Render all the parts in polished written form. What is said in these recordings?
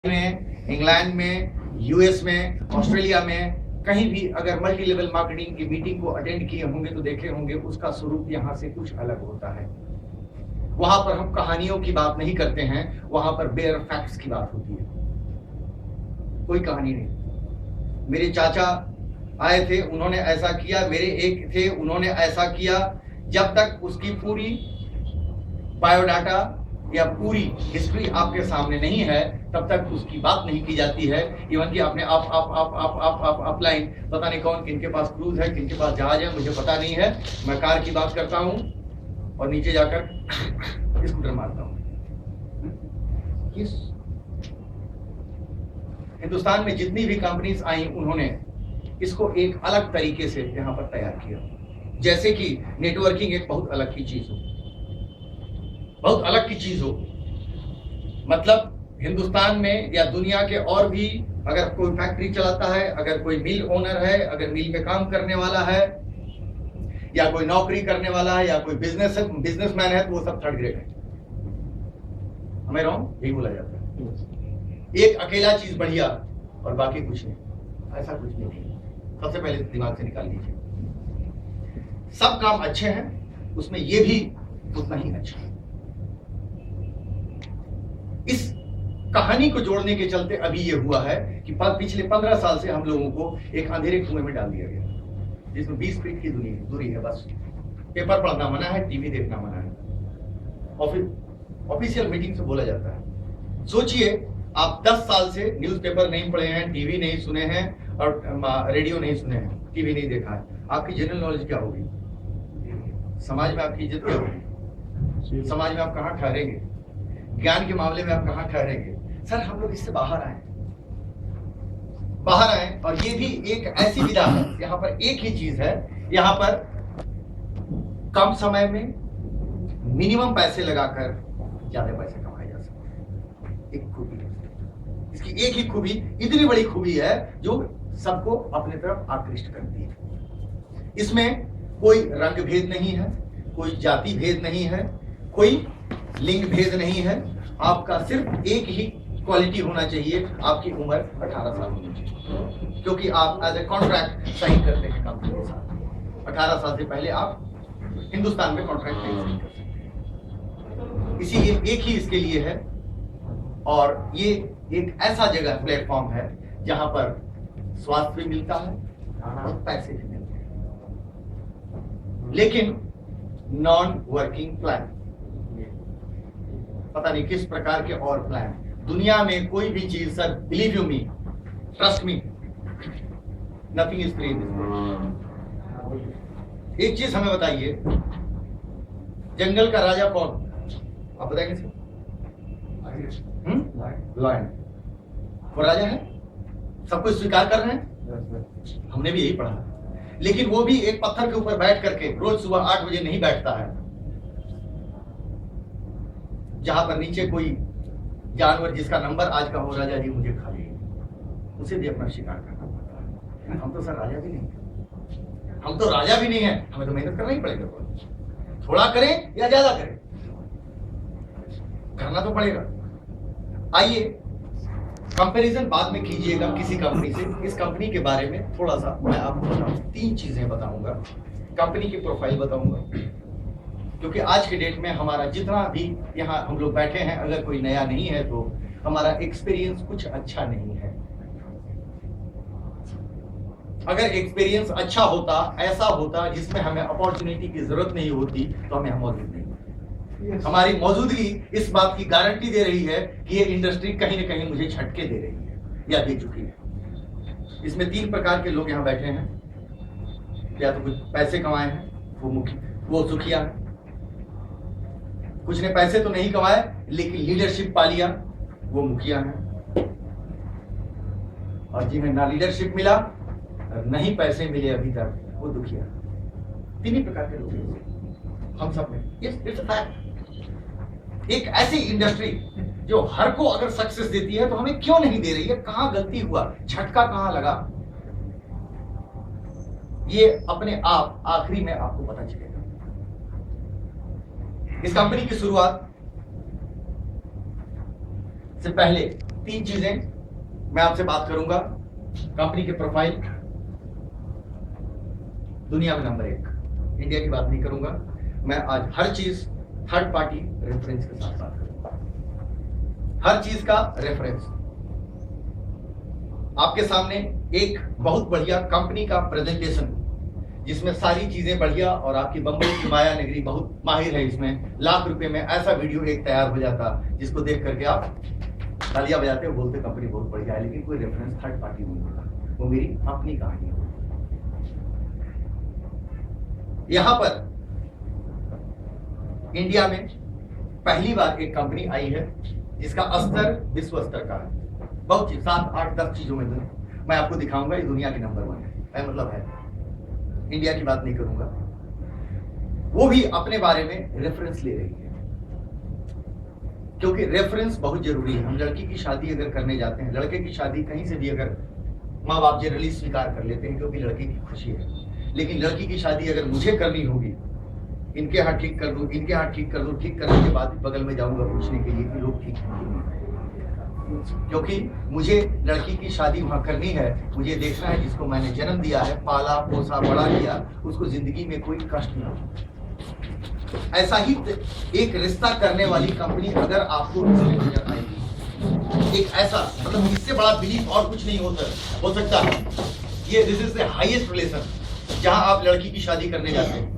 में, इंग्लैंड में, यूएस में, ऑस्ट्रेलिया में कहीं भी अगर मल्टी लेवल मार्केटिंग की मीटिंग को अटेंड किए होंगे तो देखे होंगे उसका स्वरूप यहाँ से कुछ अलग होता है। वहां पर हम कहानियों की बात नहीं करते हैं, वहां पर बेयर फैक्ट्स की बात होती है। कोई कहानी नहीं। मेरे चाचा आए थे, उन्होंने ऐसा किया, मेरे एक थे, उन्होंने ऐसा किया। जब तक उसकी पूरी बायोडाटा या पूरी हिस्ट्री आपके सामने नहीं है तब तक उसकी बात नहीं की जाती है। इवन कि आपने अपलाइन पता नहीं कौन, किनके पास क्रूज है, किनके पास जहाज है, मुझे पता नहीं है। मैं कार की बात करता हूं और नीचे जाकर स्कूटर मारता हूं। किस हिंदुस्तान में जितनी भी कंपनीज आई उन्होंने इसको एक अलग तरीके से यहां पर तैयार किया। जैसे कि नेटवर्किंग एक बहुत अलग की चीज हो, बहुत अलग की चीज हो। मतलब हिंदुस्तान में या दुनिया के और भी अगर कोई फैक्ट्री चलाता है, अगर कोई मिल ओनर है, अगर मिल में काम करने वाला है या कोई नौकरी करने वाला है या कोई बिजनेसमैन है तो वो सब थर्ड ग्रेड है। हमें रॉन्ग यही बोला जाता है। एक अकेला चीज बढ़िया और बाकी कुछ नहीं, ऐसा कुछ नहीं। सबसे पहले दिमाग से निकाल लीजिए। सब काम अच्छे हैं, उसमें ये भी उतना ही अच्छा है। इस कहानी को जोड़ने के चलते अभी ये हुआ है कि पिछले 15 साल से हम लोगों को एक अंधेरे कुएं में डाल दिया गया जिसमें 20 फीट की दूरी है। बस पेपर पढ़ना मना है, टीवी देखना मना है, ऑफिशियल मीटिंग से बोला जाता है। सोचिए आप 10 साल से न्यूज़पेपर नहीं पढ़े हैं, टीवी नहीं सुने हैं और रेडियो नहीं सुने हैं, टीवी नहीं देखा है, आपकी जनरल नॉलेज क्या होगी? समाज में आपकी इज्जत क्या होगी? समाज में आप कहाँ ठहरेंगे? ज्ञान के मामले में आप कहाँ ठहरेंगे? सर हम लोग इससे बाहर आए और ये भी एक ऐसी विधा है, यहाँ पर एक ही चीज है, यहाँ पर कम समय में मिनिमम पैसे लगाकर ज्यादा पैसे कमाए जा सकते हैं। एक खूबी है इसकी, एक ही खूबी, इतनी बड़ी खूबी है जो सबको अपने तरफ आकृष्ट करती है। इसमें कोई रंग भेद नहीं है, कोई जाति भेद नहीं है, कोई लिंग भेद नहीं है। आपका सिर्फ एक ही क्वालिटी होना चाहिए, आपकी उम्र 18 साल होनी चाहिए, क्योंकि आप एज ए कॉन्ट्रैक्ट साइन करते हैं कंपनी के साथ। 18 साल से पहले आप हिंदुस्तान में कॉन्ट्रैक्ट नहीं साइन कर सकते। इसीलिए एक ही इसके लिए है। और ये एक ऐसा जगह प्लेटफॉर्म है जहां पर स्वास्थ्य भी मिलता है और पैसे भी मिलते हैं, लेकिन नॉन वर्किंग प्लान, पता नहीं किस प्रकार के और प्लान। दुनिया में कोई भी चीज, sir believe you me, trust me, nothing is free. एक चीज हमें बताइए, जंगल का राजा कौन? आप बताएंगे सर? लायन। वो राजा है, सब कुछ स्वीकार कर रहे हैं, हमने भी यही पढ़ा। लेकिन वो भी एक पत्थर के ऊपर बैठ करके रोज सुबह 8 बजे नहीं बैठता है, जहां पर नीचे कोई जानवर जिसका नंबर आज का हो, राजा जी मुझे खा लिए, उसे भी अपना शिकार करना पड़ता है। हम तो सर राजा भी नहीं है, हम तो राजा भी नहीं है, हमें तो मेहनत करना ही पड़ेगा। थोड़ा करें या ज्यादा करें, करना तो पड़ेगा। आइए कंपैरिजन बाद में कीजिएगा किसी कंपनी से। इस कंपनी के बारे में थोड़ा सा मैं आपको बताऊं, 3 चीजें बताऊंगा। कंपनी की प्रोफाइल बताऊंगा, क्योंकि आज के डेट में हमारा जितना भी यहाँ हम लोग बैठे हैं, अगर कोई नया नहीं है तो हमारा एक्सपीरियंस कुछ अच्छा नहीं है। अगर एक्सपीरियंस अच्छा होता, ऐसा होता जिसमें हमें अपॉर्चुनिटी की जरूरत नहीं होती, तो हमें मौजूद नहीं। हमारी मौजूदगी इस बात की गारंटी दे रही है कि ये इंडस्ट्री कहीं ना कहीं मुझे झटके दे रही है या दे चुकी है। इसमें 3 प्रकार के लोग यहाँ बैठे हैं। या तो कुछ पैसे कमाए हैं, वो सुखिया है। कुछ ने पैसे तो नहीं कमाए लेकिन लीडरशिप पा लिया, वो मुखिया है। और जिन्हें ना लीडरशिप मिला और नहीं पैसे मिले अभी तक, वो दुखिया। 3 ही प्रकार के लोग हैं हम सब में। It's a fact. एक ऐसी इंडस्ट्री जो हर को अगर सक्सेस देती है तो हमें क्यों नहीं दे रही है? कहां गलती हुआ, झटका कहां लगा, ये अपने आप आखिरी में आपको पता चलेगा। इस कंपनी की शुरुआत से पहले तीन चीजें मैं आपसे बात करूंगा। कंपनी के प्रोफाइल, दुनिया में नंबर 1, इंडिया की बात नहीं करूंगा मैं। आज हर चीज थर्ड पार्टी रेफरेंस के साथ बात करूंगा। हर चीज का रेफरेंस आपके सामने, एक बहुत बढ़िया कंपनी का प्रेजेंटेशन जिसमें सारी चीजें बढ़िया, और आपकी बम्बई की माया नगरी बहुत माहिर है इसमें। लाख रुपए में ऐसा वीडियो एक तैयार हो जाता जिसको देख करके आप तालियां बजाते हो, बोलते कंपनी बहुत बढ़िया है, लेकिन कोई रेफरेंस थर्ड पार्टी नहीं होता। वो मेरी अपनी कहानी है। यहां पर इंडिया में पहली बार एक कंपनी आई है जिसका स्तर विश्व स्तर का है। बहुत चीज 7, 8, 10 चीजों में मैं आपको दिखाऊंगा। ये दुनिया की नंबर 1 है, मतलब है, इंडिया की बात नहीं करूंगा। वो भी अपने बारे में रेफरेंस ले रही है, क्योंकि रेफरेंस बहुत जरूरी है। हम लड़की की शादी अगर करने जाते हैं, लड़के की शादी कहीं से भी अगर माँ बाप जनरली स्वीकार कर लेते हैं क्योंकि लड़के की खुशी है, लेकिन लड़की की शादी अगर मुझे करनी होगी, इनके हाथ ठीक कर दो, इनके हाथ ठीक कर दो, ठीक करने के बाद बगल में जाऊंगा पूछने के लिए कि लोग ठीक हैं, क्योंकि मुझे लड़की की शादी वहां करनी है। मुझे देखना है जिसको मैंने जन्म दिया है, पाला पोसा बड़ा किया, उसको जिंदगी में कोई कष्ट ना हो। ऐसा ही एक रिश्ता करने वाली कंपनी अगर आपको नजर आएगी, एक ऐसा, मतलब इससे बड़ा बिलीफ और कुछ नहीं हो सकता। ये this is the highest relation, जहां आप लड़की की शादी करने जाते हैं,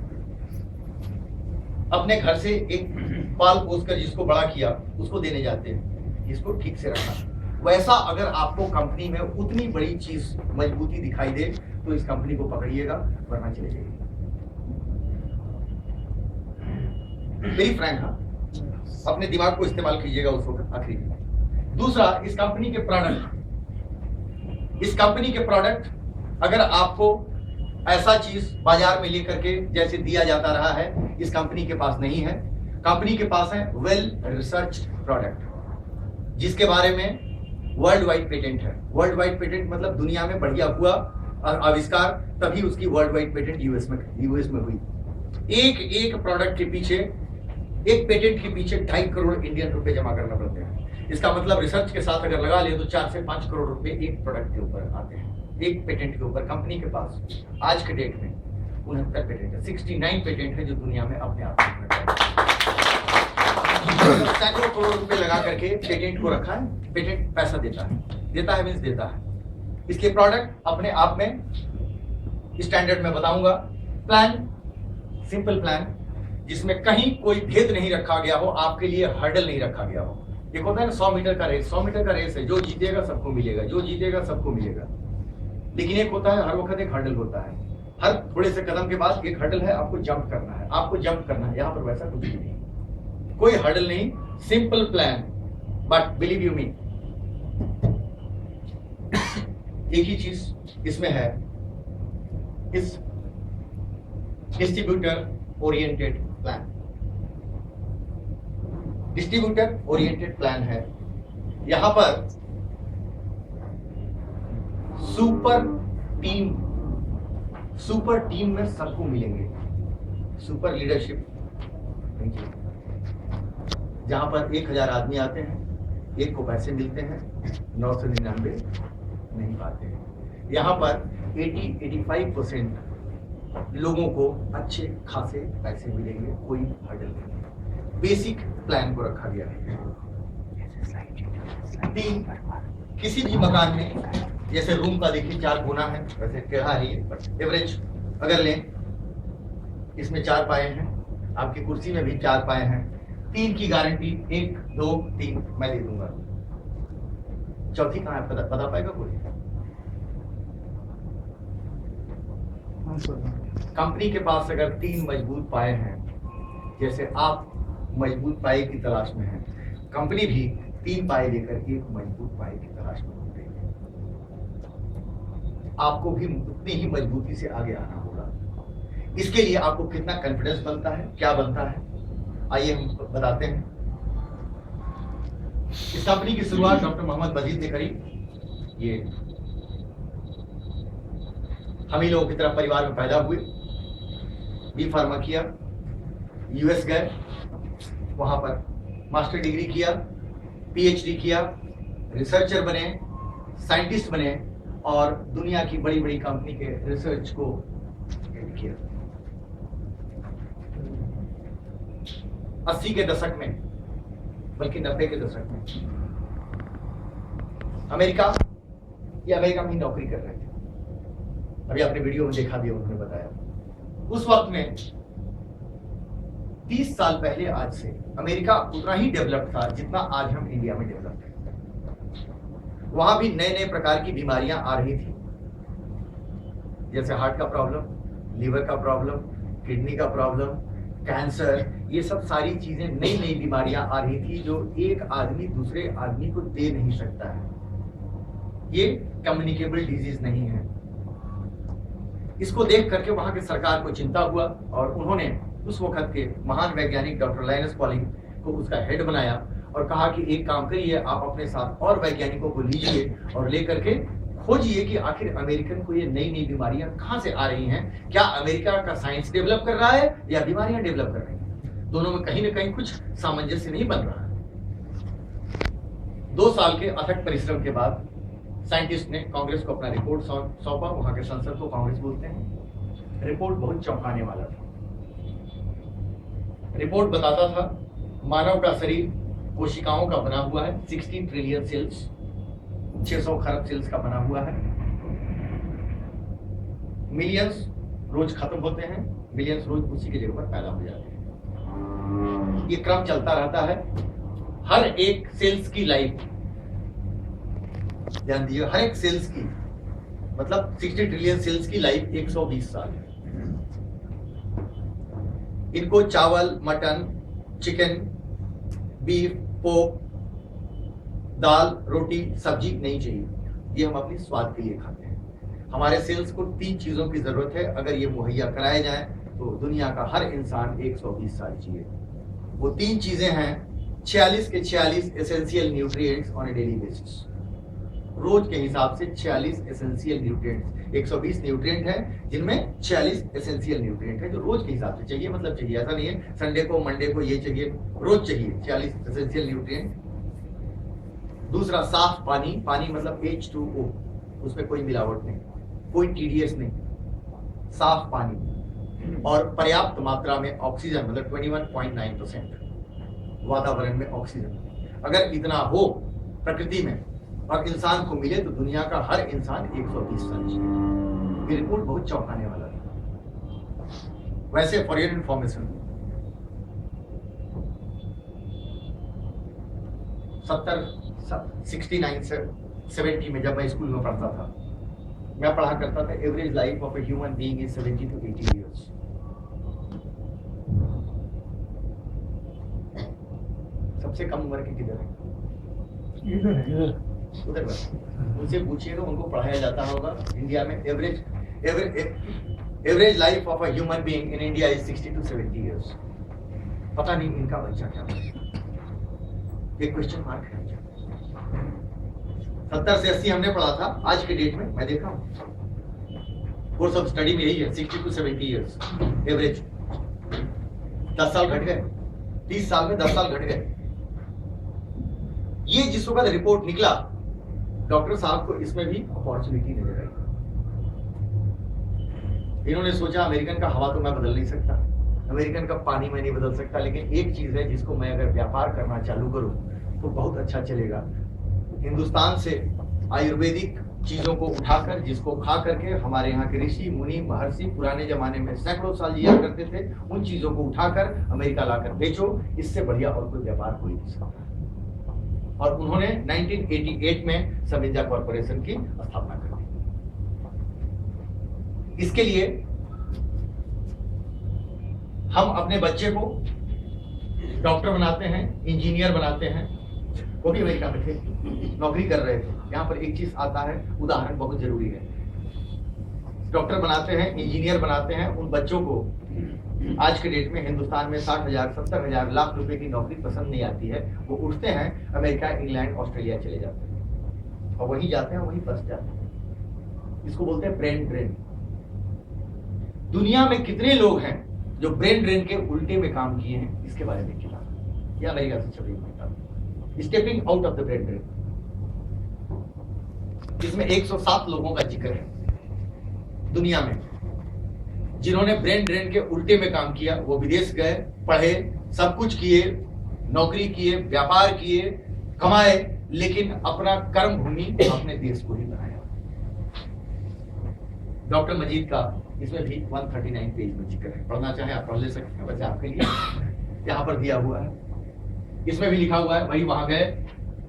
अपने घर से एक पाल पोस कर जिसको बड़ा किया उसको देने जाते हैं, इसको ठीक से रखना। वैसा अगर आपको कंपनी में उतनी बड़ी चीज मजबूती दिखाई दे तो इस कंपनी को पकड़िएगा, वरना चले जाइए। वेरी फ्रैंक, हाँ, अपने दिमाग को इस्तेमाल कीजिएगा उस वक्त आखिरी में। दूसरा, इस कंपनी के प्रोडक्ट अगर आपको ऐसा चीज बाजार में लेकर के जैसे दिया जाता रहा है, इस कंपनी के पास नहीं है। कंपनी के पास है वेल रिसर्च प्रोडक्ट, जिसके बारे में वर्ल्ड वाइड पेटेंट है। वर्ल्ड वाइड पेटेंट मतलब दुनिया में बढ़िया हुआ आविष्कार, तभी उसकी वर्ल्ड वाइड पेटेंट यूएस में हुई। एक प्रोडक्ट के पीछे, एक पेटेंट के पीछे 2.5 करोड़ इंडियन रुपए जमा करना पड़ते हैं। इसका मतलब रिसर्च के साथ अगर लगा ले तो 4 से 5 करोड़ रुपए एक प्रोडक्ट के ऊपर आते हैं, एक पेटेंट के ऊपर। कंपनी के पास आज के डेट में 69 पेटेंट है, 69 पेटेंट है जो दुनिया में अपने आप में सैकड़ों करोड़ रुपए लगा करके पेटेंट को रखा है। पेटेंट पैसा देता है मीन्स देता है। इसके प्रोडक्ट अपने आप में स्टैंडर्ड में बताऊंगा। प्लान, सिंपल प्लान, जिसमें कहीं कोई भेद नहीं रखा गया हो, आपके लिए हर्डल नहीं रखा गया हो। एक होता है ना 100 मीटर का रेस, 100 मीटर का रेस है, जो जीतेगा सबको मिलेगा, जो जीतेगा सबको मिलेगा। लेकिन एक होता है, हर वक्त एक हर्डल होता है, हर थोड़े से कदम के बाद एक हर्डल है, आपको जंप करना है, आपको जंप करना है। यहाँ पर वैसा कुछ भी नहीं, कोई हर्डल नहीं, simple plan. But believe you me, एक ही चीज इसमें है, इस distributor oriented plan. Distributor oriented plan है। यहां पर सुपर टीम में सबको मिलेंगे, सुपर लीडरशिप, जहां पर 1000 आदमी आते हैं, एक को पैसे मिलते हैं, 999 नहीं पाते हैं। यहाँ पर 80-85% लोगों को अच्छे खासे पैसे मिलेंगे, कोई हर्डल नहीं। बेसिक प्लान को रखा गया है। किसी भी मकान में, जैसे रूम का देखिए 4 कोना है, वैसे टेढ़ा है ये, बट एवरेज अगर लें, इसमें 4 पाए हैं, आपकी कुर्सी में भी 4 पाए हैं। 3 की गारंटी, 1, 2, 3 मैं दे दूंगा। चौथी कहाँ है, बता पाएगा कोई? कंपनी के पास अगर 3 मजबूत पाए हैं, जैसे आप मजबूत पाए की तलाश में हैं, कंपनी भी 3 पाए लेकर 1 मजबूत पाए की तलाश में होती है। आपको भी उतनी ही मजबूती से आगे आना होगा। इसके लिए आपको कितना कॉन्फिडेंस बनता है, क्या बनता है, आइए हम बताते हैं। इस कंपनी की शुरुआत डॉक्टर मोहम्मद मजीद ने करी। ये हम ही लोगों की तरह परिवार में पैदा हुए, बी फार्मा किया, यूएस गए, वहां पर मास्टर डिग्री किया, पीएचडी किया, रिसर्चर बने, साइंटिस्ट बने और दुनिया की बड़ी बड़ी कंपनी के रिसर्च को किया। 80 के दशक में, बल्कि 90 के दशक में अमेरिका में ही नौकरी कर रहे थे। अभी आपने वीडियो में देखा भी, उन्होंने बताया उस वक्त में 30 साल पहले आज से अमेरिका उतना ही डेवलप्ड था जितना आज हम इंडिया में डेवलप्ड हैं। वहां भी नए नए प्रकार की बीमारियां आ रही थी, जैसे हार्ट का प्रॉब्लम, लीवर का प्रॉब्लम, किडनी का प्रॉब्लम, कैंसर, ये सब सारी चीजें नई नई बीमारियां आ रही थी जो एक आदमी दूसरे आदमी को दे नहीं सकता है। ये कम्युनिकेबल डिजीज नहीं है। इसको देख करके वहां की सरकार को चिंता हुआ और उन्होंने उस वक्त के महान वैज्ञानिक डॉक्टर लाइनस पॉलिंग को उसका हेड बनाया और कहा कि एक काम करिए, आप अपने साथ और वैज्ञानिकों को लीजिए और लेकर के खोजिए कि आखिर अमेरिकन को ये नई नई बीमारियां कहां से आ रही हैं। क्या अमेरिका का साइंस डेवलप कर रहा है या बीमारियां डेवलप कर रही हैं? दोनों में कहीं ना कहीं कुछ सामंजस्य नहीं बन रहा है। 2 साल के अथक परिश्रम के बाद साइंटिस्ट ने कांग्रेस को अपना रिपोर्ट सौंपा। वहां के संसद को कांग्रेस बोलते हैं। रिपोर्ट बहुत चौंकाने वाला था। रिपोर्ट बताता था मानव का शरीर कोशिकाओं का बना हुआ है, 16 ट्रिलियन सेल्स, 600 खरब सेल्स का बना हुआ है। मिलियंस रोज खत्म होते हैं, मिलियंस रोज उसी की जगह पर पैदा हो जाते हैं। ये क्रम चलता रहता है। हर एक सेल्स की लाइफ, ध्यान दीजिए, हर एक सेल्स की मतलब 60 ट्रिलियन सेल्स की लाइफ 120 साल है। इनको चावल, मटन, चिकन, बीफ, पोर्क, दाल, रोटी, सब्जी नहीं चाहिए। ये हम अपनी स्वाद के लिए खाते हैं। हमारे सेल्स को 3 चीजों की जरूरत है। अगर ये मुहैया कराए जाए तो दुनिया का हर इंसान 120 साल जिए। वो 3 चीजें हैं 46 के 46 essential nutrients on a daily basis. रोज के हिसाब से 46 एसेंशियल न्यूट्रिएंट्स, 120 न्यूट्रिएंट है जिनमें 46 एसेंशियल न्यूट्रिएंट है जो रोज के हिसाब से चाहिए। मतलब चाहिए, ऐसा नहीं है संडे को मंडे को ये चाहिए, रोज चाहिए 46 एसेंशियल न्यूट्रिएंट। दूसरा, साफ पानी। पानी मतलब H2O, उसमें कोई मिलावट नहीं, कोई TDS नहीं, साफ पानी। और पर्याप्त मात्रा में ऑक्सीजन, मतलब 21.9% वातावरण में ऑक्सीजन। अगर इतना हो प्रकृति में और इंसान को मिले तो दुनिया का हर इंसान 120 साल जिए। ये रिपोर्ट बहुत चौंकाने वाला है। वैसे फॉर योर इंफॉर्मेशन, 69 से 70 में जब मैं स्कूल में पढ़ता था, मैं पढ़ा करता था average life of a human being is 70 to 80 years। सबसे कम उम्र के किधर है? उधर उनसे पूछिएगा, उनको पढ़ाया जाता होगा। इंडिया में average life of a human being in India is 60 to 70 years। पता नहीं इनका बच्चा क्या है, एक क्वेश्चन मार्क है। 70 से 80 हमने पढ़ा था, आज के डेट में मैं देखा हूं कोर्स ऑफ स्टडी में यही है 60 to 70 years एवरेज। 10 साल घट गए, 30 साल में 10 साल घट गए। ये जिस वक्त रिपोर्ट निकला, डॉक्टर साहब को इसमें भी अपॉर्चुनिटी नजर आई। इन्होंने सोचा अमेरिकन का हवा तो मैं बदल नहीं सकता, अमेरिकन का पानी मैं नहीं बदल सकता, लेकिन एक चीज है जिसको मैं अगर व्यापार करना चालू करूं तो बहुत अच्छा चलेगा। हिंदुस्तान से आयुर्वेदिक चीजों को उठाकर, जिसको खा करके हमारे यहाँ के ऋषि मुनि महर्षि पुराने जमाने में सैकड़ों साल जिया करते थे, उन चीजों को उठाकर अमेरिका लाकर बेचो। इससे बढ़िया और कोई व्यापार कोई नहीं सकता। और उन्होंने 1988 में समिंजा कॉर्पोरेशन की स्थापना कर दी। इसके लिए हम अपने बच्चे को डॉक्टर बनाते हैं, इंजीनियर बनाते हैं। वो भी अमेरिका में थे, नौकरी कर रहे थे। यहाँ पर एक चीज आता है, उदाहरण बहुत जरूरी है। डॉक्टर बनाते हैं, इंजीनियर बनाते हैं, उन बच्चों को आज के डेट में हिंदुस्तान में 60,000 70,000 लाख रुपए की नौकरी पसंद नहीं आती है। वो उठते हैं, अमेरिका, इंग्लैंड, ऑस्ट्रेलिया चले जाते हैं और वहीं जाते हैं, वहीं बस जाते हैं। इसको बोलते हैं ब्रेन ड्रेन। दुनिया में कितने लोग हैं जो ब्रेन ड्रेन के उल्टे में काम किए हैं, इसके बारे में किताब, यह अमेरिका से छपी हुई किताब, stepping out of the brain drain. इसमें 107 लोगों का जिक्र है दुनिया में, जिन्होंने ब्रेन ड्रेन के उल्टे में काम किया। वो विदेश गए, पढ़े, सब कुछ किए, नौकरी किए, व्यापार किए, कमाए, लेकिन अपना कर्म भूमि अपने देश को ही बनाया। डॉक्टर मजीद का इसमें भी 139 पेज में जिक्र है, पढ़ना चाहे आप पढ़ ले सकते हैं, वैसे आपके लिए यहाँ पर दिया हुआ है। इसमें भी लिखा हुआ है भाई वहां गए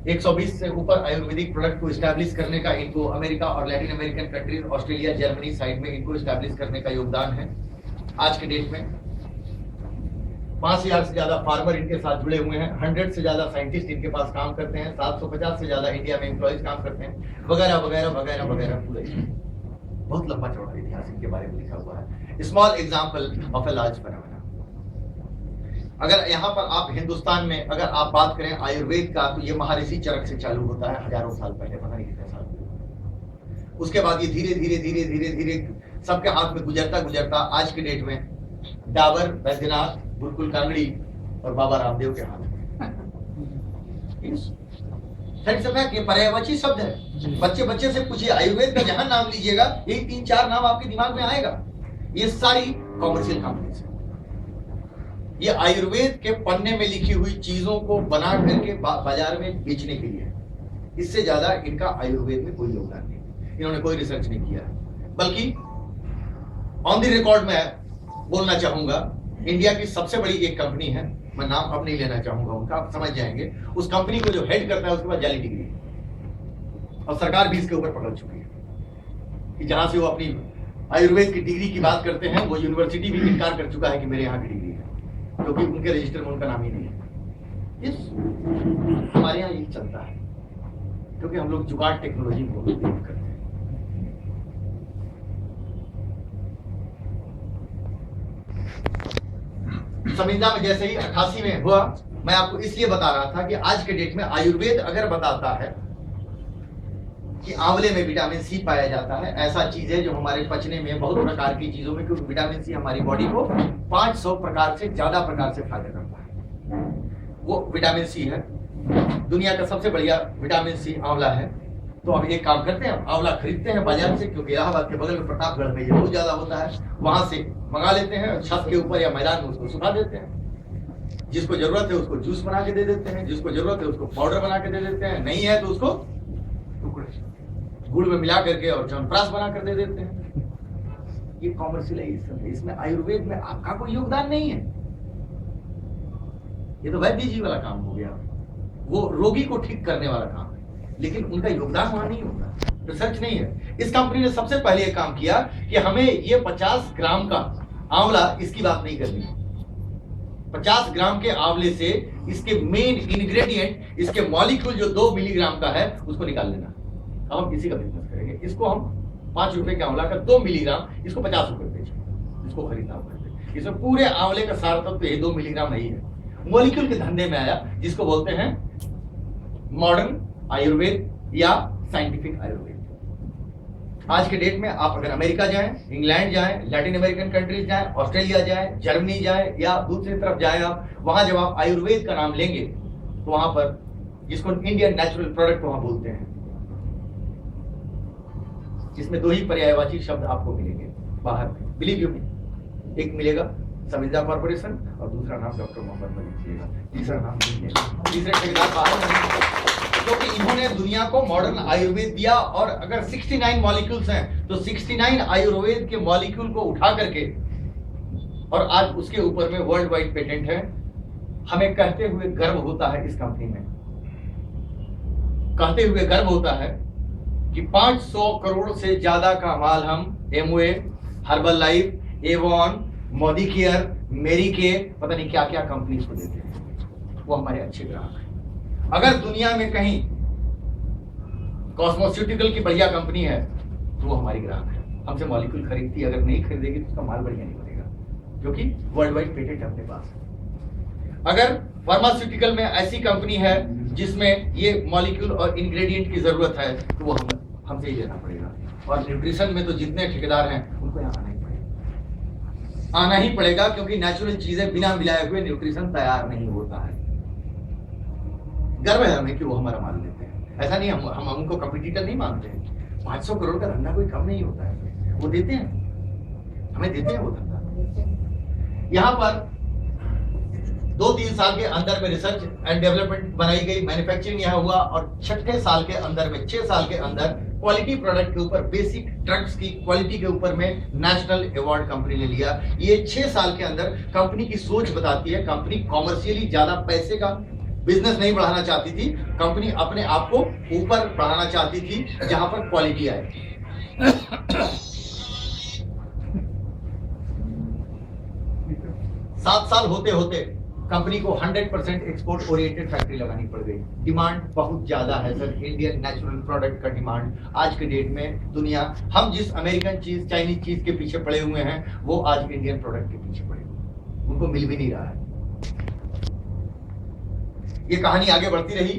120 से ऊपर आयुर्वेदिक प्रोडक्ट को एस्टैब्लिश करने का इनको अमेरिका और Latin American countries, Australia, Germany side में इनको एस्टैब्लिश करने का योगदान है। आज के डेट में 5000 से ज्यादा फार्मर इनके साथ जुड़े हुए हैं, 100 से ज्यादा साइंटिस्ट इनके पास काम करते हैं, 750 से ज्यादा इंडिया में एम्प्लॉइज काम करते हैं, वगैरह वगैरह वगैरह वगैरह। पूरे बहुत लंबा चौड़ा इतिहास इनके बारे में लिखा हुआ है। Small example of a large phenomena. अगर यहाँ पर आप हिंदुस्तान में अगर आप बात करें आयुर्वेद का, तो ये महर्षि चरक से चालू होता है हजारों साल पहले, पता नहीं कितने साल। उसके बाद ये धीरे धीरे धीरे धीरे धीरे सबके हाथ में गुजरता गुजरता आज के डेट में डाबर, बैद्यनाथ, गुरुकुल कांगड़ी और बाबा रामदेव के हाथ में। ये पर्यायवाची शब्द है। बच्चे बच्चे से पूछिए, आयुर्वेद का जहां नाम लीजिएगा यही 3-4 नाम आपके दिमाग में आएगा। ये सारी कॉमर्शियल कंपनीज है। ये आयुर्वेद के पन्ने में लिखी हुई चीजों को बना करके बाजार में बेचने के लिए, इससे ज्यादा इनका आयुर्वेद में कोई योगदान नहीं। इन्होंने कोई रिसर्च नहीं किया, बल्कि ऑन द रिकॉर्ड में बोलना चाहूंगा, इंडिया की सबसे बड़ी एक कंपनी है, मैं नाम अब नहीं लेना चाहूंगा उनका, आप समझ जाएंगे। उस कंपनी को जो हेड करता है उसके पास जाली डिग्री है, और सरकार भी इसके ऊपर पकड़ चुकी है कि जहां से वो अपनी आयुर्वेद की डिग्री की बात करते हैं, वो यूनिवर्सिटी भी इनकार कर चुका है कि मेरे यहाँ की डिग्री है, क्योंकि उनके रजिस्टर में उनका नाम ही नहीं है। इस हमारे यहाँ ये चलता है, क्योंकि हम लोग जुगाड़ टेक्नोलॉजी को उपयोग करते हैं। संविधान में जैसे ही 88 में हुआ, मैं आपको इसलिए बता रहा था कि आज के डेट में आयुर्वेद अगर बताता है कि आंवले में विटामिन सी पाया जाता है, ऐसा चीज है जो हमारे पचने में बहुत प्रकार की चीजों में, क्योंकि विटामिन सी हमारी बॉडी को 500 प्रकार से ज्यादा प्रकार से फायदा करता है। वो विटामिन सी है, दुनिया का सबसे बढ़िया विटामिन सी आंवला है। तो अब एक काम करते हैं, आंवला खरीदते हैं बाजार से, क्योंकि इलाहाबाद के बगल में प्रतापगढ़ में ये बहुत ज्यादा होता है, वहां से मंगा लेते हैं, छत के ऊपर या मैदान में उसको सुखा देते हैं। जिसको जरूरत है उसको जूस बना के दे देते हैं, जिसको जरूरत है उसको पाउडर बना के दे देते हैं, नहीं है तो उसको टुकड़े गुड़ में मिला करके और च्यवनप्राश बना कर दे देते हैं। ये कॉमर्शियलाइजेशन है, इसमें आयुर्वेद में आपका कोई योगदान नहीं है। ये तो वैद्य जी वाला काम हो गया, वो रोगी को ठीक करने वाला काम है, लेकिन उनका योगदान वहां नहीं होता, रिसर्च नहीं है। इस कंपनी ने सबसे पहले ये काम किया कि हमें ये 50 ग्राम का आंवला, इसकी बात नहीं करनी, 50 ग्राम के आंवले से इसके मेन इंग्रेडिएंट, इसके मॉलिक्यूल जो 2 मिलीग्राम का है उसको निकाल लेना। अब हम किसी का बिजनेस करेंगे, इसको हम 5 रुपए के आंवला का 2 मिलीग्राम, इसको 50 रुपए बेचेंगे, इसको खरीदना होगा। इसमें पूरे आंवले का सार तत्व ये 2 मिलीग्राम नहीं है, मॉलिक्यूल के धंधे में आया, जिसको बोलते हैं मॉडर्न आयुर्वेद या साइंटिफिक आयुर्वेद। आज के डेट में आप अगर अमेरिका जाएं, इंग्लैंड जाएं, लैटिन अमेरिकन कंट्रीज जाएं, ऑस्ट्रेलिया जाएं, जर्मनी जाएं, या दूसरी तरफ जाएं आप, वहां जब आप आयुर्वेद का नाम लेंगे तो वहां पर, जिसको इंडियन नेचुरल प्रोडक्ट वहां बोलते हैं, जिसमें 2 ही पर्यायवाची शब्द आपको मिलेंगे बाहर में, बिलीव यू मी। एक मिलेगा संविदा कॉर्पोरेशन और दूसरा नाम डॉक्टर मोहम्मद मलिक, तीसरा नाम तीसरे ठेकेदार बाहर में, क्योंकि इन्होंने दुनिया को मॉडर्न आयुर्वेद दिया। और अगर 69 मॉलिक्यूल्स हैं तो 69 आयुर्वेद के मॉलिक्यूल को उठा करके, और आज उसके ऊपर में वर्ल्ड वाइड पेटेंट है। हमें कहते हुए गर्व होता है, इस कंपनी में कहते हुए गर्व होता है कि 500 करोड़ से ज्यादा का माल हम Amway, herbal life, Avon, Modi care, मेरी केयर, पता नहीं क्या क्या कंपनीज को देते हैं, वो हमारे अच्छे ग्राहक हैं। अगर दुनिया में कहीं कॉस्मोस्यूटिकल की बढ़िया कंपनी है तो वो हमारी ग्राहक है, हमसे मॉलिक्यूल खरीदती है। अगर नहीं खरीदेगी तो उसका माल बढ़िया नहीं बनेगा, क्योंकि वर्ल्ड वाइड पेटेंट अपने पास है। अगर फार्मास्यूटिकल में ऐसी कंपनी है जिसमें ये मॉलिक्यूल और इंग्रेडिएंट की जरूरत है तो वो हमसे ही लेना पड़ेगा। और न्यूट्रिशन में तो जितने ठेकेदार हैं उनको यहाँ आना ही पड़ेगा, क्योंकि नेचुरल चीजें बिना मिलाए हुए न्यूट्रिशन तैयार नहीं होता है। गर्व है हमें कि वो हमारा माल लेते हैं, ऐसा नहीं, हम उनको कंपटीटर नहीं मानते हैं, 500 करोड़ का धंधा कोई कम नहीं होता है, वो देते हैं, हमें देते हैं वो धंधा। यहाँ पर 2-3 साल के अंदर में रिसर्च एंड डेवलपमेंट बनाई गई, मैन्युफैक्चरिंग यहाँ हुआ, और छठे साल के अंदर में 6 साल के अंदर क्वालिटी प्रोडक्ट के ऊपर, बेसिक ड्रग्स की क्वालिटी के ऊपर में नेशनल अवार्ड कंपनी ने लिया। ये 6 साल के अंदर कंपनी की सोच बताती है, कंपनी कॉमर्शियली ज्यादा पैसे का बिजनेस नहीं बढ़ाना चाहती थी, कंपनी अपने आप को ऊपर बढ़ाना चाहती थी जहां पर क्वालिटी आए। 7 साल होते होते कंपनी को 100% एक्सपोर्ट ओरिएंटेड फैक्ट्री लगानी पड़ गई। डिमांड बहुत ज्यादा है सर, इंडियन नेचुरल प्रोडक्ट का डिमांड आज के डेट में दुनिया, हम जिस अमेरिकन चीज चाइनीज चीज के पीछे पड़े हुए हैं वो आज इंडियन प्रोडक्ट के पीछे पड़े हुए, उनको मिल भी नहीं रहा है। ये कहानी आगे बढ़ती रही।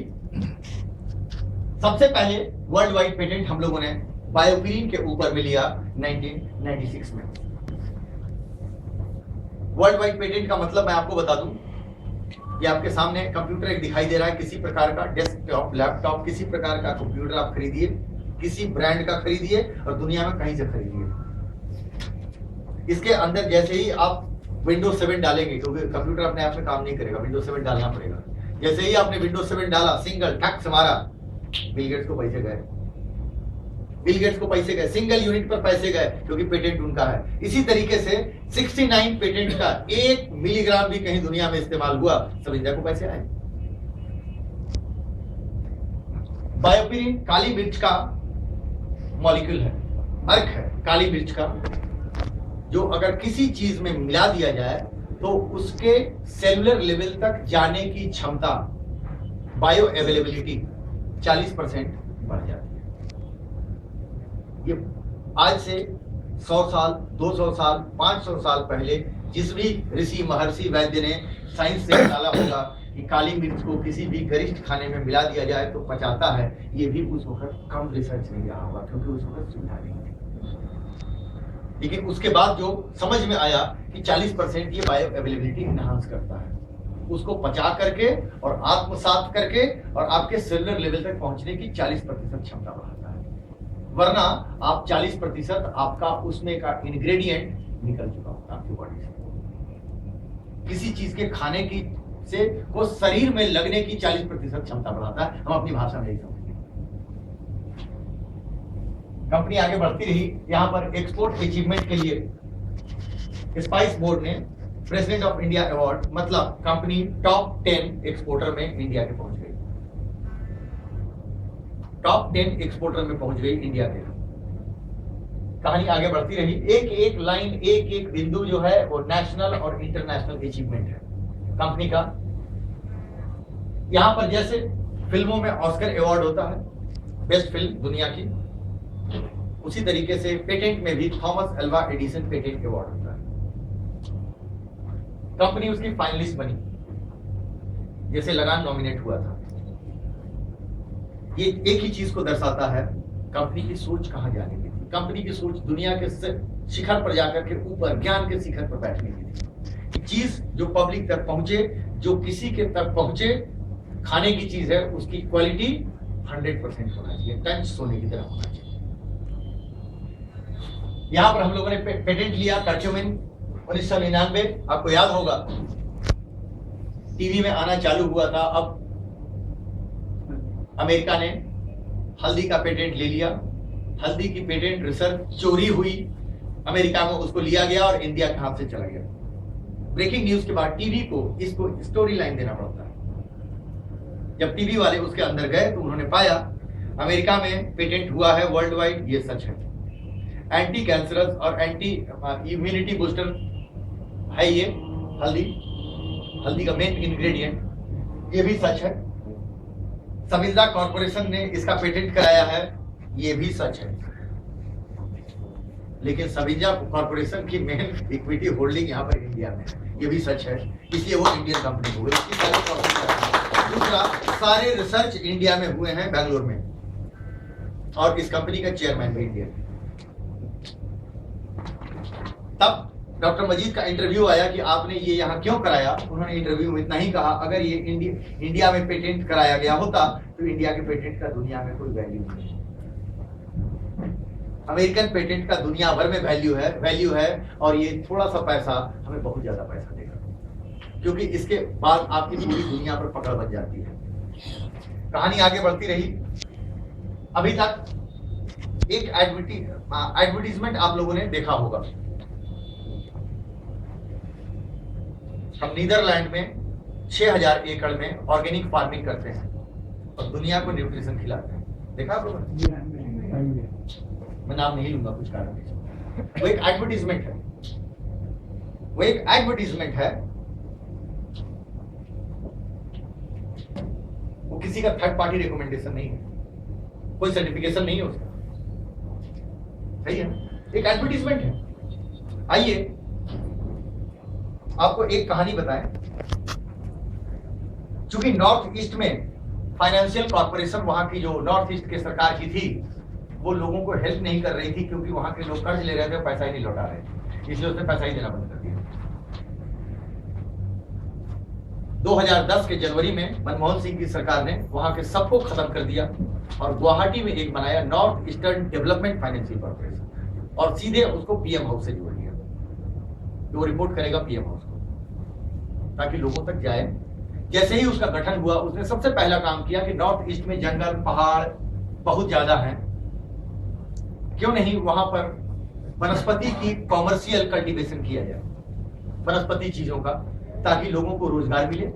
सबसे पहले वर्ल्ड वाइड पेटेंट हम लोगों ने बायोपीरिन के ऊपर में लिया 1996 में। वर्ल्ड वाइड पेटेंट का मतलब मैं आपको बता दूं, ये आपके सामने कंप्यूटर एक दिखाई दे रहा है, किसी प्रकार का डेस्कटॉप, लैपटॉप, किसी प्रकार का कंप्यूटर आप खरीदिए, किसी ब्रांड का खरीदिए और दुनिया में कहीं से खरीदिए। इसके अंदर जैसे ही आप विंडोज 7 डालेंगे, क्योंकि कंप्यूटर अपने आप में काम नहीं करेगा, विंडोज 7 डालना पड़ेगा। जैसे ही आपने विंडोज 7 डाला, सिंगल टैक्स मारा, बिल गेट्स को पैसे गए, बिल गेट्स को पैसे गए, सिंगल यूनिट पर पैसे गए, क्योंकि पेटेंट उनका है। इसी तरीके से 69 पेटेंट का 1 मिलीग्राम भी कहीं दुनिया में इस्तेमाल हुआ, सब इंडिया को पैसे आए। बायोपीरिन काली मिर्च का मॉलिक्यूल है, अर्क है काली मिर्च का, जो अगर किसी चीज में मिला दिया जाए तो उसके सेलुलर लेवल तक जाने की क्षमता, बायो अवेलेबिलिटी 40% बढ़ जाती है। ये आज से 100 साल, 200 साल, 500 साल पहले जिस भी ऋषि महर्षि वैद्य ने साइंस से निकाला होगा कि काली मिर्च को किसी भी गरिष्ठ खाने में मिला दिया जाए तो पचाता है, ये भी उस वक्त कम रिसर्च नहीं रहा होगा, क्योंकि उस वक्त सुविधा नहीं थी। लेकिन उसके बाद जो समझ में आया कि 40% ये बायो अवेलेबिलिटी इनहांस करता है, उसको पचा करके और आत्मसात करके और आपके सेलुलर लेवल तक पहुंचने की 40% क्षमता बढ़ाता है। वरना आप 40% आपका उसमें का इंग्रेडिएंट निकल चुका होता है आपकी बॉडी से। किसी चीज के खाने की से वो शरीर में लगने की 40% क्षमता बढ़ाता है। हम अपनी भाषा में यही समझते हैं। कंपनी आगे बढ़ती रही। यहां पर एक्सपोर्ट अचीवमेंट के लिए स्पाइस बोर्ड ने प्रेसिडेंट ऑफ इंडिया अवार्ड, मतलब कंपनी टॉप 10 एक्सपोर्टर में इंडिया के पहुंच गई, टॉप 10 एक्सपोर्टर में पहुंच गई इंडिया के। कहानी आगे बढ़ती रही। एक एक लाइन, एक एक बिंदु जो है वो नेशनल और इंटरनेशनल अचीवमेंट है कंपनी का। यहां पर जैसे फिल्मों में ऑस्कर अवार्ड होता है बेस्ट फिल्म दुनिया की, उसी तरीके से पेटेंट में भी Thomas Alva Edison patent award होता है। कंपनी उसकी फाइनलिस्ट बनी, जैसे लगान नॉमिनेट हुआ था। ये एक ही चीज को दर्शाता है कंपनी की सोच कहां जाने की थी। कंपनी की सोच दुनिया के शिखर पर जाकर के ऊपर ज्ञान के शिखर पर बैठने की थी। चीज जो पब्लिक तक पहुंचे, जो किसी के तक पहुंचे, खाने की चीज है, उसकी क्वालिटी 100% होना चाहिए, टंच सोने की तरह होना चाहिए। यहां पर हम लोगों ने पेटेंट लिया कर्क्यूमिन 1999। आपको याद होगा टीवी में आना चालू हुआ था। अब अमेरिका ने हल्दी का पेटेंट ले लिया। हल्दी की पेटेंट रिसर्च चोरी हुई, अमेरिका में उसको लिया गया और इंडिया के हाथ से चला गया। ब्रेकिंग न्यूज के बाद टीवी को इसको स्टोरी लाइन देना पड़ता है। जब टीवी वाले उसके अंदर गए तो उन्होंने पाया अमेरिका में पेटेंट हुआ है वर्ल्ड वाइड, ये सच है। एंटी कैंसरस और एंटी इम्यूनिटी बूस्टर है ये हल्दी, हल्दी का मेन इंग्रेडिएंट, ये भी सच है। सबिल्जा कॉर्पोरेशन ने इसका पेटेंट कराया है, ये भी सच है। लेकिन सबिल्जा कॉर्पोरेशन की मेन इक्विटी होल्डिंग यहाँ पर इंडिया में है, ये भी सच है, इसलिए वो इंडियन कंपनी हो गई। दूसरा, सारे रिसर्च इंडिया में हुए हैं, बेंगलोर में, और इस कंपनी का चेयरमैन भी इंडिया है। तब डॉक्टर मजीद का इंटरव्यू आया कि आपने ये यहाँ क्यों कराया। उन्होंने इंटरव्यू में इतना ही कहा, अगर ये इंडिया में पेटेंट कराया गया होता तो इंडिया के पेटेंट का दुनिया में कोई वैल्यू नहीं है। अमेरिकन पेटेंट का दुनिया भर में वैल्यू है और ये थोड़ा सा पैसा हमें बहुत ज्यादा पैसा देगा, क्योंकि इसके बाद आपकी पूरी दुनिया पर पकड़ बन जाती है। कहानी आगे बढ़ती रही। अभी तक एक एडवर्टीजमेंट आप लोगों ने देखा होगा। हम नीदरलैंड में 6000 एकड़ में ऑर्गेनिक फार्मिंग करते हैं और दुनिया को न्यूट्रिशन खिलाते हैं। देखा आप लोगों ने? मैं नाम नहीं लूंगा कुछ कारण से। वो एक एडवर्टीजमेंट है, वो किसी का थर्ड पार्टी रिकमेंडेशन नहीं है, कोई सर्टिफिकेशन नहीं है उसका, सही है, एक एडवर्टीजमेंट है। आइए आपको एक कहानी बताएं। चूंकि नॉर्थ ईस्ट में फाइनेंशियल कॉर्पोरेशन, वहां की जो नॉर्थ ईस्ट के सरकार की थी, वो लोगों को हेल्प नहीं कर रही थी, क्योंकि वहां के लोग कर्ज ले रहे थे, पैसा ही नहीं लौटा रहे थे, इसलिए उसने पैसा ही देना बंद कर दिया। 2010 के जनवरी में मनमोहन सिंह की सरकार ने वहां के सबको खत्म कर दिया और गुवाहाटी में एक बनाया north eastern development financial corporation, और सीधे उसको पीएम हाउस से जोड़ दिया। वो रिपोर्ट करेगा पीएम हाउस को, ताकि लोगों तक जाए। जैसे ही उसका गठन हुआ, उसने सबसे पहला काम किया कि नॉर्थ ईस्ट में जंगल पहाड़ बहुत ज्यादा हैं, क्यों नहीं वहां पर वनस्पति की कॉमर्शियल कल्टीवेशन किया जाए, वनस्पति चीजों का, ताकि लोगों को रोजगार मिले,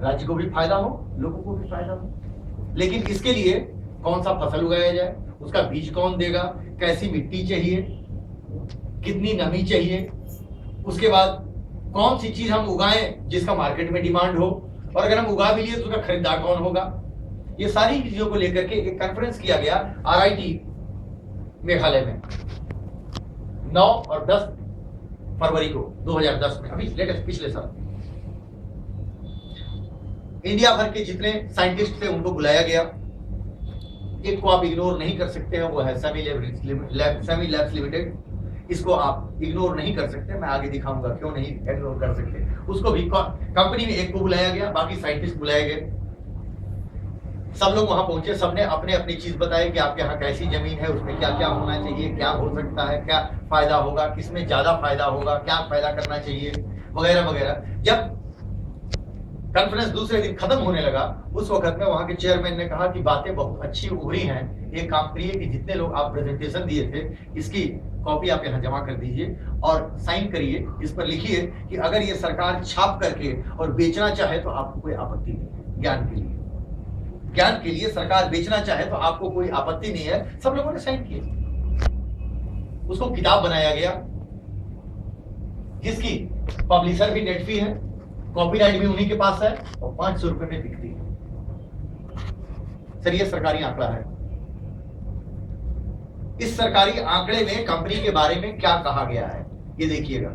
राज्य को भी फायदा हो, लोगों को भी फायदा हो। लेकिन इसके लिए कौन सा फसल उगाया जाए, उसका बीज कौन देगा, कैसी मिट्टी चाहिए, कितनी नमी चाहिए, उसके बाद कौन सी चीज हम उगाएं जिसका मार्केट में डिमांड हो, और अगर हम उगा भी लिए तो उसका खरीदार कौन होगा। ये सारी चीजों को लेकर के एक कॉन्फ्रेंस किया गया RIT मेघालय में 9 और 10 फरवरी को 2010 में, अभी लेटेस्ट पिछले साल। इंडिया भर के जितने साइंटिस्ट थे उनको बुलाया गया। एक को आप इग्नोर नहीं कर सकते हैं, वो है सेमी लैब्स लिमिटेड। इसको आप इग्नोर नहीं कर सकते, मैं आगे दिखाऊंगा क्यों नहीं इग्नोर कर सकते। उसको भी कंपनी में एक को बुलाया गया, बाकी साइंटिस्ट बुलाए गए। सब लोग वहां पहुंचे, सबने अपने अपनी चीज बताई कि आपके यहाँ कैसी जमीन है, उसमें क्या क्या होना चाहिए, क्या हो सकता है, क्या फायदा होगा, किसमें ज्यादा फायदा होगा, क्या फायदा करना चाहिए, वगैरह वगैरह। जब कॉन्फ्रेंस दूसरे दिन खत्म होने लगा, उस वक्त में वहां के चेयरमैन ने कहा कि बातें बहुत अच्छी उभरी हैं, एक काम करिए कि जितने लोग आप प्रेजेंटेशन दिए थे, इसकी कॉपी आप यहाँ जमा कर दीजिए और साइन करिए, इस पर लिखिए कि अगर ये सरकार छाप करके और बेचना चाहे तो आपको कोई आपत्ति नहीं। ज्ञान के लिए सरकार बेचना चाहे तो आपको कोई आपत्ति नहीं है। सब लोगों ने साइन किए, उसको किताब बनाया गया, जिसकी पब्लिशर भी नेटफी है, कॉपीराइट भी उन्हीं के पास है और 500 रुपए में बिकती है। सर, ये सरकारी आंकड़ा है। इस सरकारी आंकड़े में कंपनी के बारे में क्या कहा गया है, ये देखिएगा।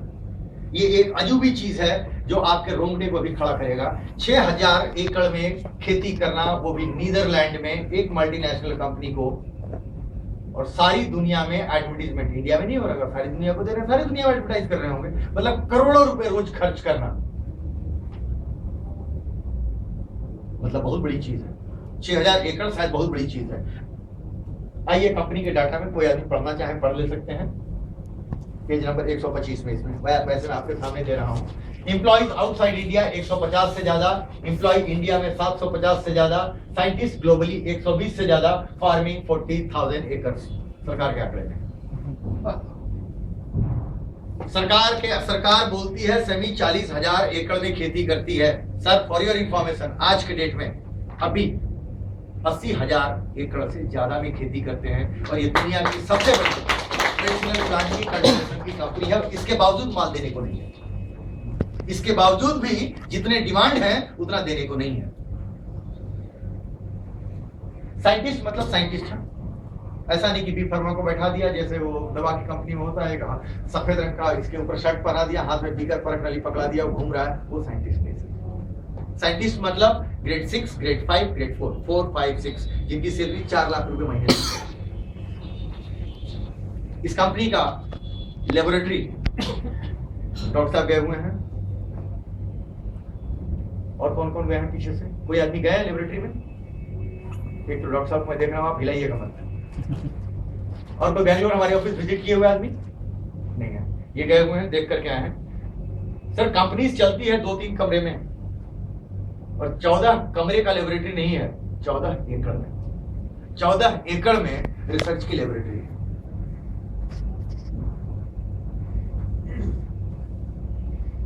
ये एक अजूबी चीज है जो आपके रोंगटे को भी खड़ा करेगा। 6000 एकड़ में खेती करना, वो भी नीदरलैंड में, एक मल्टीनेशनल कंपनी को, और सारी दुनिया में एडवर्टीजमेंट। इंडिया में नहीं हो रहा, सारी दुनिया को दे रहे हैं, सारी दुनिया में एडवर्टाइज कर रहे होंगे। मतलब करोड़ों रुपए रोज खर्च करना, मतलब बहुत बड़ी चीज है। 6000 एकड़ शायद बहुत बड़ी चीज है। आइए कंपनी के डाटा में, कोई आदमी पढ़ना चाहे पढ़ ले सकते हैं, पेज नंबर 125 में। इसमें वैसे मैं आपके सामने दे रहा हूं। एम्प्लॉइज आउटसाइड इंडिया 150 से ज्यादा, एम्प्लॉय इंडिया में 750 से ज्यादा, साइंटिस्ट ग्लोबली 120 से ज्यादा, फार्मिंग 40,000 एकर्स, सरकार के आंकड़े में। सरकार बोलती है सेमी 40,000 एकड़ में खेती करती है। सर, फॉर योर इंफॉर्मेशन, आज के डेट में अभी 80,000 एकड़ से ज्यादा में खेती करते हैं, और ये दुनिया की सबसे बड़ी ट्रेडिशनल प्लांट की कल्टीवेशन की कंपनी है। इसके बावजूद माल देने को नहीं है, इसके बावजूद भी जितने डिमांड है उतना देने को नहीं है। साइंटिस्ट मतलब साइंटिस्ट है, ऐसा नहीं कि बी फार्मा को बैठा दिया जैसे वो दवा की कंपनी में होता है, कहा सफेद रंग का इसके ऊपर शर्ट पहना दिया, हाथ में बीकर पर नली पकड़ा दिया, वो घूम रहा है, वो साइंटिस्ट नहीं। साइंटिस्ट मतलब ग्रेड 6, ग्रेड 5, ग्रेड 4, 5, 6, जिनकी सैलरी 4 लाख रुपए महीने। इस कंपनी का लेबोरेटरी डॉक्टर साहब गए हुए हैं, और कौन कौन गए हैं पीछे से? कोई आदमी गया है लेबोरेटरी में? एक तो डॉक्टर साहब मैं देख रहा हूं, आप हिलाइएगा मत। और कोई बैंगलोर हमारे ऑफिस विजिट किए हुए आदमी नहीं है, ये गए हुए हैं, देख करके आए हैं। सर कंपनीज चलती है 2-3 कमरे में, और 14 कमरे का लेबोरेटरी नहीं है, 14 एकड़ में, 14 एकड़ में रिसर्च की लेबोरेटरी है।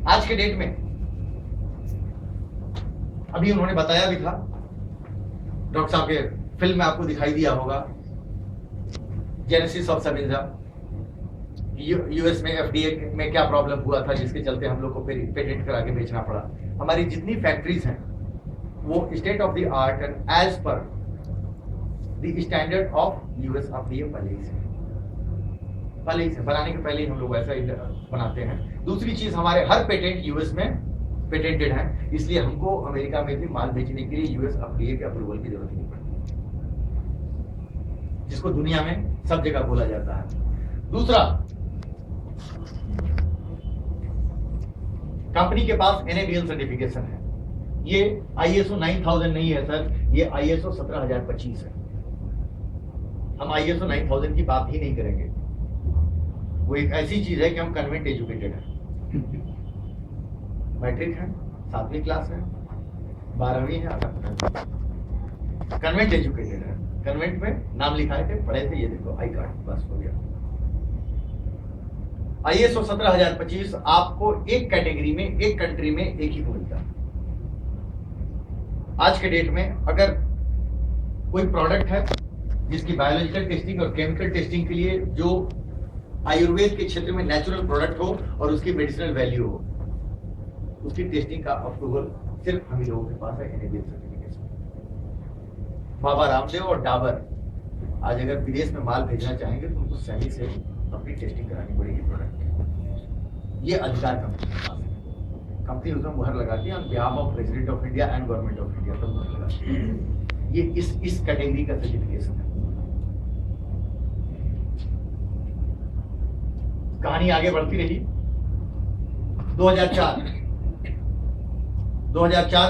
आज के डेट में, अभी उन्होंने बताया भी था, डॉक्टर साहब के फिल्म में आपको दिखाई दिया होगा, जेनेसिस ऑफ सबिंजा, यूएस में एफडीए में क्या प्रॉब्लम हुआ था जिसके चलते हम लोग को पेटेंट करा के बेचना पड़ा। हमारी जितनी फैक्ट्रीज हैं वो state of the art and as per the standard of US FDA पहले ही से बनाने के पहले ही हम लोग वैसा ही बनाते हैं। दूसरी चीज, हमारे हर पेटेंट यूएस में पेटेंटेड है, इसलिए हमको अमेरिका में भी माल बेचने के लिए यूएस एफडीए के अप्रूवल की जरूरत नहीं पड़ती, जिसको दुनिया में सब जगह बोला जाता है। दूसरा, कंपनी के पास NABL सर्टिफिकेशन है। ये ISO 9000 नहीं है सर, ये ISO 17025 है। हम ISO 9000 की बात ही नहीं करेंगे, वो एक ऐसी चीज है कि हम कन्वेंट एजुकेटेड हैं, मैट्रिक है, 7वीं क्लास है, 12वीं है, कन्वेंट एजुकेटेड है, कन्वेंट में नाम लिखाए थे, पढ़े थे, ये देखो आई कार्ड, बस हो गया। ISO 17025 आपको एक कैटेगरी में, एक कंट्री में एक ही को मिलता है। आज के डेट में अगर कोई प्रोडक्ट है जिसकी बायोलॉजिकल टेस्टिंग और केमिकल टेस्टिंग के लिए जो आयुर्वेद के क्षेत्र में नेचुरल प्रोडक्ट हो और उसकी मेडिसिनल वैल्यू हो, उसकी टेस्टिंग का अप्रूवल सिर्फ हम लोगों के पास है, NABL सर्टिफिकेशन। बाबा रामदेव और डाबर आज अगर विदेश में माल भेजना चाहेंगे तो उनको सही से अपनी टेस्टिंग करानी पड़ेगी प्रोडक्ट की। ये अधिकार कंपनी के पास है। कंपनी उसमें मुहर लगाती है on behalf of president of India and government of India, सब मुहर लगाती है। ये इस कैटेगरी का सर्टिफिकेशन है। कहानी आगे बढ़ती रही। 2004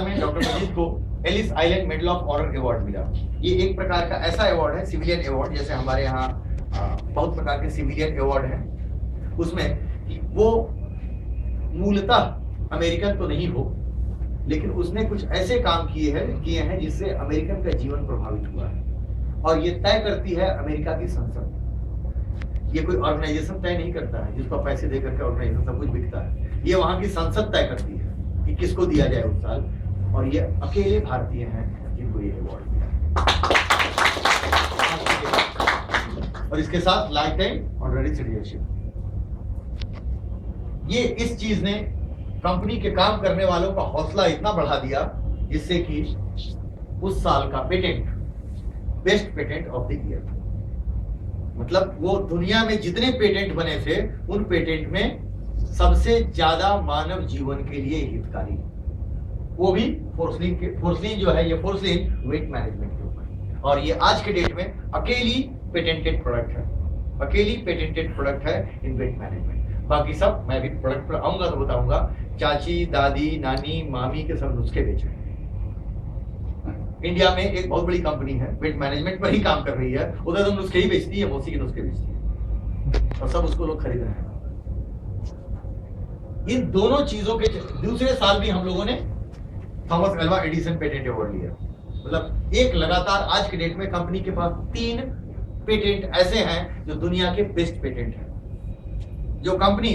में डॉक्टर मजीद को Ellis Island medal of honour award मिला। ये एक प्रकार का ऐसा अवार्ड है, सिविलियन अवार्ड, जैसे हमारे यहाँ बहुत प्रकार के सिविलियन अवार्ड हैं, उसमें वो मूलतः अमेरिकन तो नहीं हो, लेकिन उसने कुछ ऐसे काम किए हैं जिससे अमेरिकन का जीवन प्रभावित हुआ है, और ये तय करती है अमेरिका की संसद। ये कोई ऑर्गेनाइजेशन तय नहीं करता है जिसको पैसे देकर के ऑर्गेनाइजेशन सब कुछ बिकता है, ये वहां की संसद तय करती है कि किसको दिया जाए उस साल, और ये अकेले भारतीय हैं जिनको ये अवार्ड मिला, और इसके साथ लाइफ टाइम ऑनररी सिटीजनशिप। ये इस चीज ने कंपनी के काम करने वालों का हौसला इतना बढ़ा दिया जिससे कि उस साल का patent best patent of the year, मतलब वो दुनिया में जितने पेटेंट बने थे उन पेटेंट में सबसे ज्यादा मानव जीवन के लिए हितकारी, वो भी फोर्सलिन जो है, ये फोर्सलिन वेट मैनेजमेंट के ऊपर, और ये आज के डेट में अकेली पेटेंटेड प्रोडक्ट है इन वेट मैनेजमेंट। बाकी सब मैं भी प्रोडक्ट पर आऊंगा तो बताऊंगा, चाची, दादी, नानी, मामी के सब नुस्खे बेच रहे हैं। इंडिया में एक बहुत बड़ी कंपनी है वेट मैनेजमेंट पर ही काम कर रही है, उधर तो नुस्खे ही बेचती है, मौसी के नुस्खे बेचती है, और सब उसको लोग खरीद रहे हैं। इन दोनों चीजों के दूसरे साल भी हम लोगों ने Thomas Alva Edison patent award लिया। मतलब एक लगातार आज के डेट में कंपनी के पास 3 पेटेंट ऐसे हैं जो दुनिया के बेस्ट पेटेंट हैं। जो कंपनी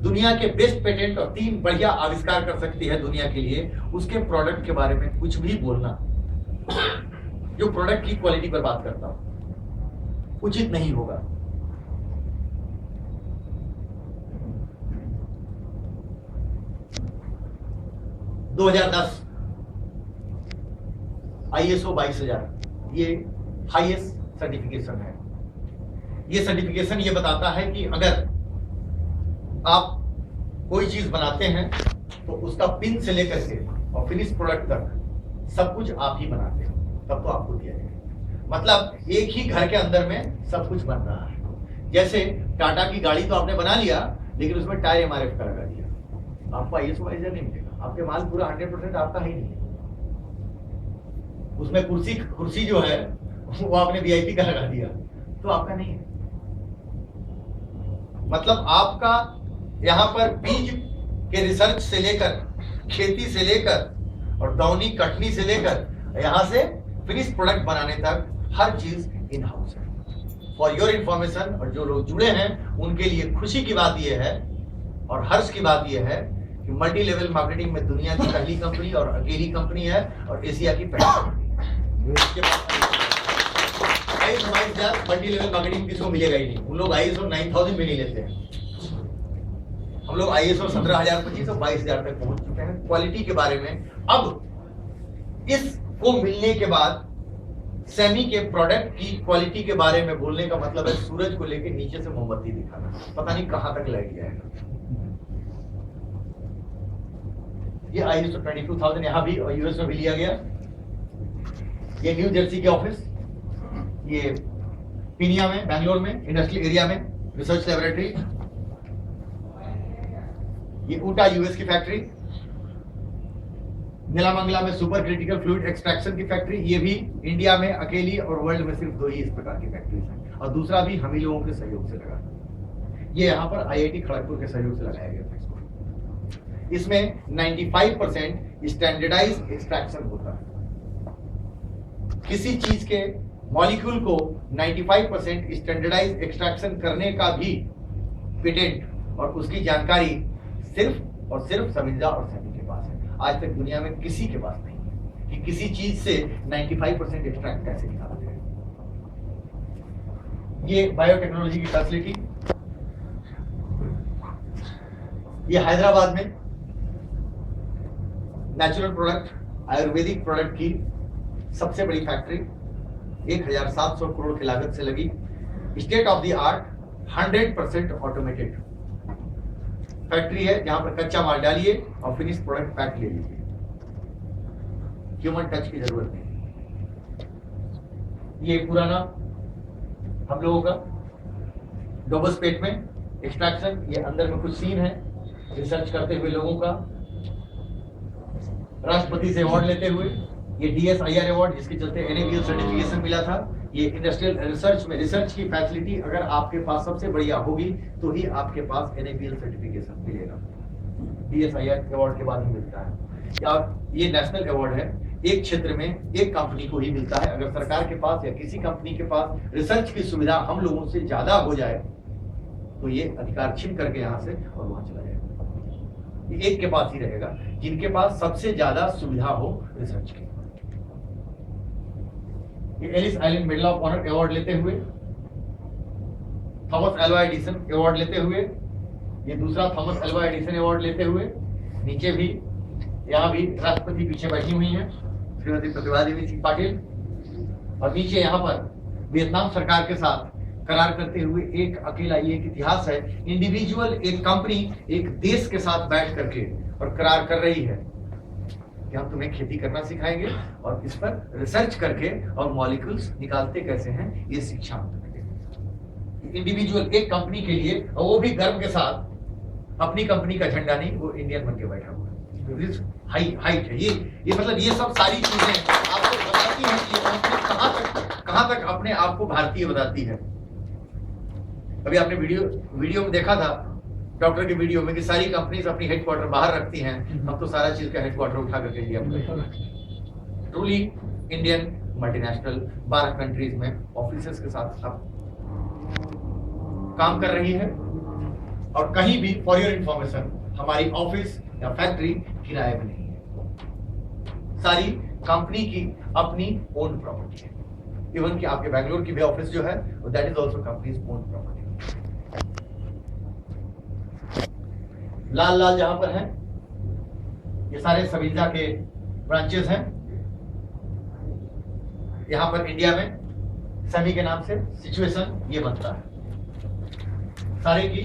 दुनिया के बेस्ट पेटेंट और 3 बढ़िया आविष्कार कर सकती है दुनिया के लिए, उसके प्रोडक्ट के बारे में कुछ भी बोलना जो प्रोडक्ट की क्वालिटी पर बात करता हो उचित नहीं होगा। ISO 22000 ये हाईएस्ट सर्टिफिकेशन है। ये सर्टिफिकेशन ये बताता है कि अगर आप कोई चीज बनाते हैं तो उसका पिन से लेकर के और फिनिश प्रोडक्ट तक सब कुछ आप ही बनाते हैं, तब तो आपको दिया जाएगा। मतलब एक ही घर के अंदर में सब कुछ बन रहा है। जैसे टाटा की गाड़ी तो आपने बना लिया, लेकिन उसमें टायर MRF का लगा दिया, आपको ISO 22000 नहीं मिलेगा, आपके माल पूरा 100% आपका ही नहीं है। उसमें कुर्सी जो है वो आपने VIP का लगा दिया तो आपका नहीं है। मतलब आपका यहाँ पर बीज के रिसर्च से लेकर, खेती से लेकर और दौनी कटनी से लेकर यहाँ से फिनिश प्रोडक्ट बनाने तक हर चीज इन हाउस है। फॉर योर इंफॉर्मेशन, और जो लोग जुड़े हैं उनके लिए खुशी की बात यह है और हर्ष की बात यह है कि मल्टी लेवल मार्केटिंग में दुनिया की पहली कंपनी और अकेली कंपनी है और एशिया की पहली कंपनी है। मल्टी लेवल मार्केटिंग किसी को मिलेगा ही नहीं। उन लोग ISO 9000 भी नहीं लेते हैं। हम लोग ISO 17025 और 22000 तक पहुंच चुके हैं क्वालिटी के बारे में। अब इसको मिलने के बाद सेमी के प्रोडक्ट की क्वालिटी के बारे में बोलने का मतलब है सूरज को लेकर नीचे से मोमबत्ती दिखाना, पता नहीं कहां तक लग जाएगा। ये ISO 22000 यहां भी और यूएस में भी लिया गया। ये न्यू जर्सी के ऑफिस, ये पिनिया में, बैंगलोर में, इंडस्ट्रियल एरिया में रिसर्च लैबोरेटरी। ये ऊटा यूएस की फैक्ट्री, नीलामंगला में सुपर क्रिटिकल फ्लूइड एक्सट्रैक्शन की फैक्ट्री। ये भी इंडिया में अकेली और वर्ल्ड में सिर्फ 2 ही इस प्रकार की फैक्ट्रीज हैं और दूसरा भी हम ही लोगों के सहयोग से लगा। ये यहाँ पर IIT खड़गपुर के सहयोग से लगाया गया था इसको। इसमें 95% स्टैंडर्डाइज्ड एक्सट्रैक्शन होता है। किसी चीज के मॉलिक्यूल को 95% स्टैंडर्डाइज्ड एक्सट्रैक्शन करने का भी पेटेंट और उसकी जानकारी सिर्फ और सिर्फ समिंजा और सेमी के पास है। आज तक दुनिया में किसी के पास नहीं है कि किसी चीज से 95% एक्सट्रैक्ट कैसे निकाला जाए। ये बायोटेक्नोलॉजी की फैसिलिटी, ये हैदराबाद में नेचुरल प्रोडक्ट, आयुर्वेदिक प्रोडक्ट की सबसे बड़ी फैक्ट्री 1700 करोड़ की लागत से लगी। State of the art 100% automated factory है जहां पर कच्चा माल डालिए और फिनिश प्रोडक्ट पैक ले लीजिए। ह्यूमन टच की जरूरत नहीं। ये पुराना हम लोगों का डोबसपेट में एक्सट्रैक्शन, ये अंदर में कुछ सीन है रिसर्च करते हुए लोगों का, राष्ट्रपति से अवार्ड लेते हुए। ये DSIR अवार्ड जिसके चलते NABL सर्टिफिकेशन मिला था। ये इंडस्ट्रियल रिसर्च में रिसर्च की फैसिलिटी अगर आपके पास सबसे बढ़िया होगी तो ही आपके पास NABL सर्टिफिकेशन मिलेगा। DSIR अवार्ड के बाद ही मिलता है। ये नेशनल अवार्ड है, एक क्षेत्र में एक कंपनी को ही मिलता है। अगर सरकार के पास या किसी कंपनी के पास रिसर्च की सुविधा हम लोगों से ज्यादा हो जाए तो ये अधिकार छीन करके यहाँ से और वहां चला जाएगा। ये एक के पास ही रहेगा जिनके पास सबसे ज्यादा सुविधा हो रिसर्च की। ये Ellis Island medal of honour award लेते हुए, थॉमस एल्वा एडिसन अवार्ड लेते हुए, ये दूसरा थॉमस एल्वा एडिसन अवार्ड लेते हुए। नीचे भी यहाँ भी राष्ट्रपति पीछे बैठी हुई हैं, श्रीमती प्रतिभा देवी सिंह पाटिल। और नीचे यहाँ पर वियतनाम सरकार के साथ करार करते हुए एक अकेला, ये एक इतिहास है। इंडिविजुअल एक कंपनी एक देश के साथ बैठ करके और करार कर रही है कि हम तुम्हें खेती करना सिखाएंगे और इस पर रिसर्च करके और मॉलिक्यूल्स निकालते कैसे हैं ये शिक्षा हम तुम्हें देंगे। इंडिविजुअल एक कंपनी के लिए, और वो भी गर्व के साथ, अपनी कंपनी का झंडा नहीं, वो इंडियन बन के बैठा हुआ है। हाइट है ये मतलब ये सब सारी चीजें आपको बताती हैं कि कंपनी कहां तक अपने आप को भारतीय बताती है। अभी आपने वीडियो में देखा था, डॉक्टर के वीडियो में, कि सारी कंपनीज अपनी हेडक्वार्टर बाहर रखती हैं। हम तो सारा चीज का हेडक्वार्टर उठा करके इंडिया में, ट्रूली इंडियन मल्टीनेशनल 12 कंट्रीज में ऑफिसेस के साथ अब काम कर रही है। और कहीं भी फॉर योर इंफॉर्मेशन हमारी ऑफिस या फैक्ट्री किराए में नहीं है, सारी कंपनी की अपनी ओन प्रॉपर्टी है। इवन कि आपके बैंगलोर की भी ऑफिस जो है that is also companies own property. लाल जहां पर है ये सारे सविंजा के ब्रांचेस हैं। यहां पर इंडिया में सेमी के नाम से सिचुएशन ये बनता है, सारे की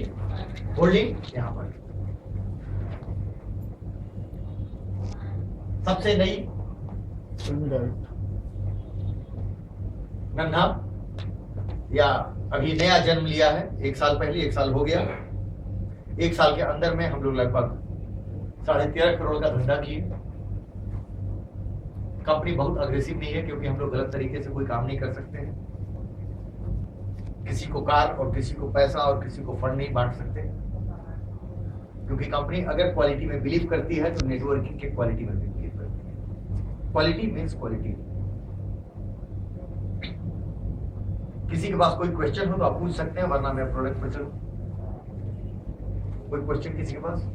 होल्डिंग यहां पर। सबसे नई नन्हा या अभी नया जन्म लिया है, 1 साल पहले, 1 साल हो गया। 1 साल के अंदर में हम लोग लगभग 13.5 करोड़ का धंधा किए। कंपनी बहुत अग्रेसिव नहीं है क्योंकि हम लोग गलत तरीके से कोई काम नहीं कर सकते हैं। किसी को कार और किसी को पैसा और किसी को फंड नहीं बांट सकते, क्योंकि कंपनी अगर क्वालिटी में बिलीव करती है तो नेटवर्किंग के क्वालिटी में भी बिलीव करती है। Quality means quality. किसी के पास कोई क्वेश्चन हो तो आप पूछ सकते हैं, वरना मैं प्रोडक्ट पर चलूं। कोई क्वेश्चन किसी के पास?